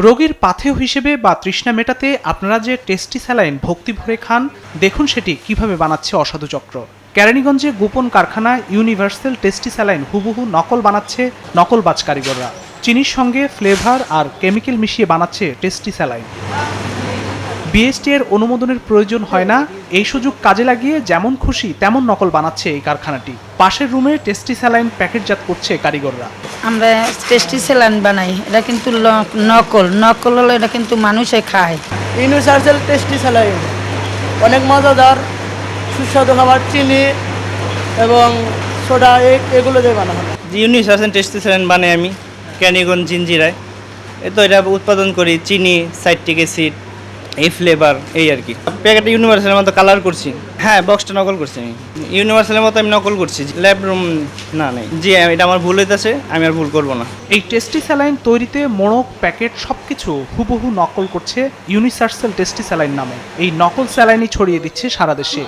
রোগীর পাথেয় হিসেবে বা তৃষ্ণা মেটাতে আপনারা যে টেস্টি স্যালাইন ভক্তি ভরে খান, দেখুন সেটি কিভাবে বানাচ্ছে অসাধু চক্র। কেরানীগঞ্জে গোপন কারখানায় ইউনিভার্সাল টেস্টি স্যালাইন হুবহু নকল বানাচ্ছে নকলবাজ কারিগররা। চিনির সঙ্গে ফ্লেভার আর কেমিক্যাল মিশিয়ে বানাচ্ছে টেস্টি স্যালাইন। বিএসটি এর অনুমোদনের প্রয়োজন হয় না, এই সুযোগ কাজে লাগিয়ে যেমন খুশি তেমন নকল বানাচ্ছে এই কারখানাটি। পাশের রুমে টেস্টি স্যালাইন প্যাকেটজাত করছে কারিগররা। আমরা টেস্টি স্যালাইন বানাই, এটা কিন্তু নকল হলো, এটা কিন্তু মানুষে খায়। ইউনিভার্সাল টেস্টি স্যালাইন অনেক মজাদার, সুস্বাদু খাবার, চিনি এবং সোডা এগুলো দিয়ে বানানো হয়। ইউনিভার্সাল টেস্টি স্যালাইন বানাই আমি কেরানীগঞ্জ জিঞ্জিরায়। তো এটা উৎপাদন করি চিনি, সাইট্রিক অ্যাসিড, এই ফ্লেভার, এই আর কি। প্যাকেটে ইউনিভার্সালের মতো কালার করছি। হ্যাঁ, বক্সটা নকল করছি আমি, ইউনিভার্সালের মতো আমি নকল করছি। ল্যাব রুম না নেই। জি, এটা আমার ভুল হইতেছে, আমি আর ভুল করবো না। এই টেস্টি স্যালাইন তৈরিতে মোড়ক, প্যাকেট সবকিছু হুবহু নকল করছে ইউনিভার্সাল টেস্টি স্যালাইন নামে। এই নকল স্যালাইনই ছড়িয়ে দিচ্ছে সারা দেশে।